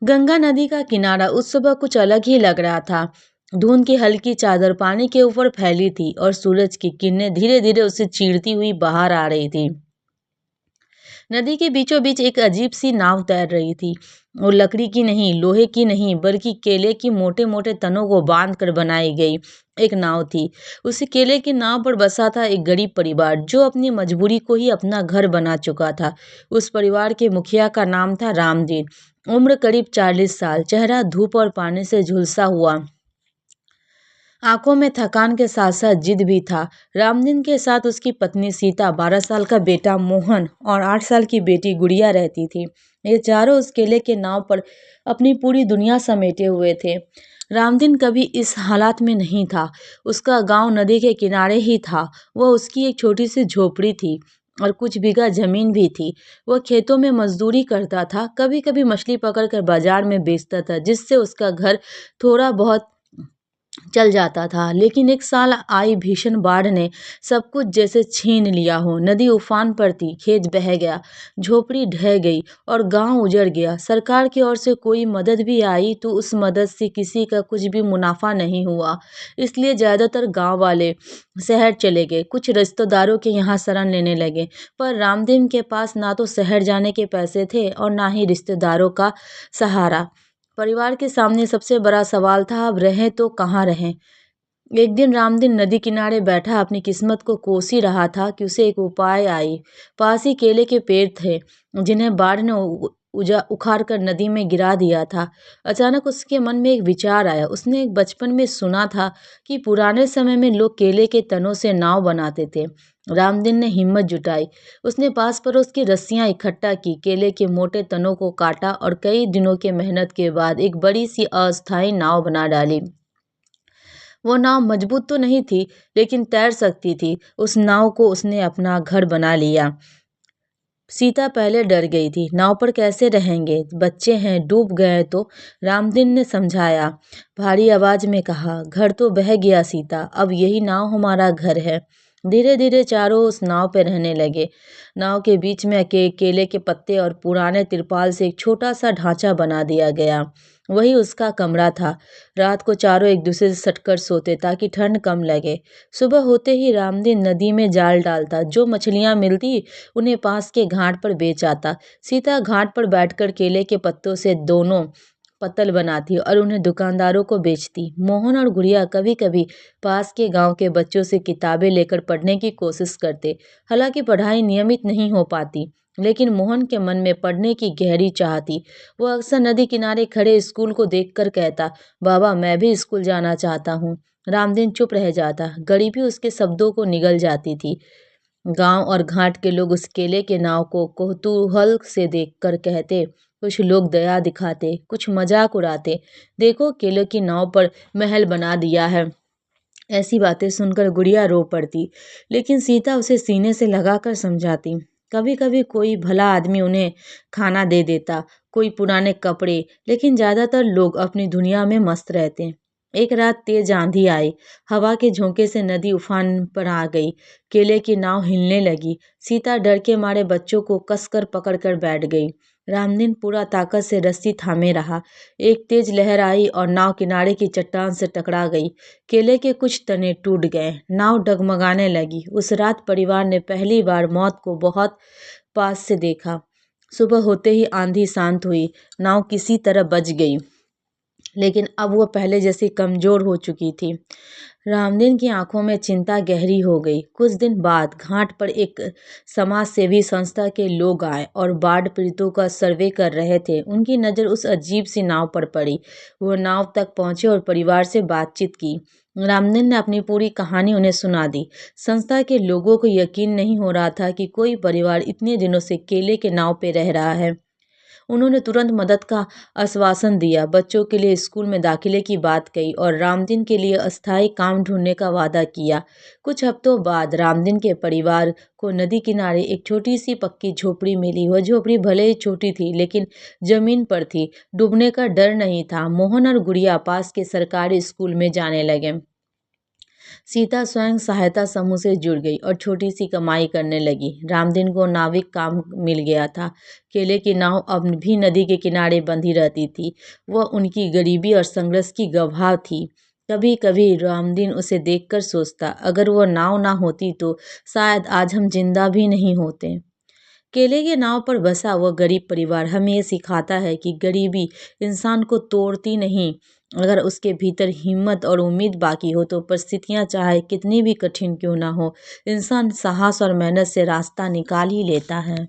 गंगा नदी का किनारा उस सुबह कुछ अलग ही लग रहा था। धुंध की हल्की चादर पानी के ऊपर फैली थी और सूरज की किरणें धीरे धीरे उसे चीरती हुई बाहर आ रही थी। नदी के बीचों बीच एक अजीब सी नाव तैर रही थी। वो लकड़ी की नहीं, लोहे की नहीं, बल्कि केले की मोटे मोटे तनों को बांध कर बनाई गई एक नाव थी। उसी केले की नाव पर बसा था एक गरीब परिवार जो अपनी मजबूरी को ही अपना घर बना चुका था। उस परिवार के मुखिया का नाम था रामदीन। उम्र करीब 40 साल, चेहरा धूप और पानी से झुलसा हुआ, आंखों में थकान के साथ साथ जिद भी था। रामदीन के साथ उसकी पत्नी सीता, 12 साल का बेटा मोहन और 8 साल की बेटी गुड़िया रहती थी। ये चारों उस केले के नाव पर अपनी पूरी दुनिया समेटे हुए थे। रामदीन कभी इस हालात में नहीं था। उसका गांव नदी के किनारे ही था। वह उसकी एक छोटी सी झोपड़ी थी और कुछ बीघा जमीन भी थी। वह खेतों में मजदूरी करता था, कभी कभी मछली पकड़कर बाजार में बेचता था, जिससे उसका घर थोड़ा बहुत चल जाता था। लेकिन एक साल आई भीषण बाढ़ ने सब कुछ जैसे छीन लिया हो। नदी उफान पर थी, खेत बह गया, झोपड़ी ढह गई और गांव उजड़ गया। सरकार की ओर से कोई मदद भी आई तो उस मदद से किसी का कुछ भी मुनाफा नहीं हुआ। इसलिए ज्यादातर गांव वाले शहर चले गए, कुछ रिश्तेदारों के यहाँ शरण लेने लगे। पर रामदीन के पास ना तो शहर जाने के पैसे थे और ना ही रिश्तेदारों का सहारा। परिवार के सामने सबसे बड़ा सवाल था, अब रहें तो कहाँ रहें। एक दिन रामदीन नदी किनारे बैठा अपनी किस्मत को कोस ही रहा था कि उसे एक उपाय आई। पास ही केले के पेड़ थे जिन्हें बाढ़ ने उखाड़ कर नदी में गिरा दिया था। अचानक उसके मन में एक विचार आया। उसने एक बचपन में सुना था कि पुराने समय में लोग केले के तनों से नाव बनाते थे। रामदीन ने हिम्मत जुटाई। उसने पास पड़ोस की रस्सियां इकट्ठा की, केले के मोटे तनों को काटा और कई दिनों के मेहनत के बाद एक बड़ी सी अस्थायी नाव बना डाली। वो नाव मजबूत तो नहीं थी, लेकिन तैर सकती थी। उस नाव को उसने अपना घर बना लिया। सीता पहले डर गई थी, नाव पर कैसे रहेंगे, बच्चे हैं, डूब गए तो। रामदीन ने समझाया, भारी आवाज में कहा, घर तो बह गया सीता, अब यही नाव हमारा घर है। धीरे धीरे चारों उस नाव पे रहने लगे। नाव के बीच में केले के पत्ते और पुराने तिरपाल से एक छोटा सा ढांचा बना दिया गया। वही उसका कमरा था। रात को चारों एक दूसरे से सटकर सोते ताकि ठंड कम लगे। सुबह होते ही रामदीन नदी में जाल डालता, जो मछलियां मिलती उन्हें पास के घाट पर बेच आता। सीता घाट पर बैठकर केले के पत्तों से दोनों पत्तल बनाती और उन्हें दुकानदारों को बेचती। मोहन और गुड़िया कभी कभी पास के गांव के बच्चों से किताबें लेकर पढ़ने की कोशिश करते। हालांकि पढ़ाई नियमित नहीं हो पाती, लेकिन मोहन के मन में पढ़ने की गहरी चाह थी। वह अक्सर नदी किनारे खड़े स्कूल को देखकर कहता, बाबा मैं भी स्कूल जाना चाहता हूँ। रामदीन चुप रह जाता, गरीबी उसके शब्दों को निगल जाती थी। गांव और घाट के लोग उस केले के नाव को कौतूहल से देखकर कहते, कुछ लोग दया दिखाते, कुछ मजाक उड़ाते, देखो केले की नाव पर महल बना दिया है। ऐसी बातें सुनकर गुड़िया रो पड़ती, लेकिन सीता उसे सीने से लगाकर समझाती। कभी कभी कोई भला आदमी उन्हें खाना दे देता, कोई पुराने कपड़े, लेकिन ज्यादातर लोग अपनी दुनिया में मस्त रहते। एक रात तेज आंधी आई, हवा के झोंके से नदी उफान पर आ गई। केले की नाव हिलने लगी। सीता डर के मारे बच्चों को कसकर पकड़कर बैठ गई। रामदीन पूरा ताकत से रस्सी थामे रहा। एक तेज लहर आई और नाव किनारे की चट्टान से टकरा गई। केले के कुछ तने टूट गए, नाव डगमगाने लगी। उस रात परिवार ने पहली बार मौत को बहुत पास से देखा। सुबह होते ही आंधी शांत हुई, नाव किसी तरह बच गई, लेकिन अब वह पहले जैसी कमजोर हो चुकी थी। रामदीन की आंखों में चिंता गहरी हो गई। कुछ दिन बाद घाट पर एक समाज सेवी संस्था के लोग आए और बाढ़ पीड़ितों का सर्वे कर रहे थे। उनकी नज़र उस अजीब सी नाव पर पड़ी। वो नाव तक पहुंचे और परिवार से बातचीत की। रामदीन ने अपनी पूरी कहानी उन्हें सुना दी। संस्था के लोगों को यकीन नहीं हो रहा था कि कोई परिवार इतने दिनों से केले के नाव पे रह रहा है। उन्होंने तुरंत मदद का आश्वासन दिया, बच्चों के लिए स्कूल में दाखिले की बात कही और रामदीन के लिए अस्थायी काम ढूंढने का वादा किया। कुछ हफ्तों बाद रामदीन के परिवार को नदी किनारे एक छोटी सी पक्की झोपड़ी मिली। वह झोपड़ी भले ही छोटी थी, लेकिन जमीन पर थी, डूबने का डर नहीं था। मोहन और गुड़िया पास के सरकारी स्कूल में जाने लगे। सीता स्वयं सहायता समूह से जुड़ गई और छोटी सी कमाई करने लगी। रामदीन को नाविक काम मिल गया था। केले की नाव अब भी नदी के किनारे बंधी रहती थी। वह उनकी गरीबी और संघर्ष की गवाह थी। कभी कभी रामदीन उसे देखकर सोचता, अगर वह नाव ना होती तो शायद आज हम जिंदा भी नहीं होते। केले के नाव पर बसा वह गरीब परिवार हमें ये सिखाता है कि गरीबी इंसान को तोड़ती नहीं। अगर उसके भीतर हिम्मत और उम्मीद बाकी हो तो परिस्थितियां चाहे कितनी भी कठिन क्यों ना हो, इंसान साहस और मेहनत से रास्ता निकाल ही लेता है।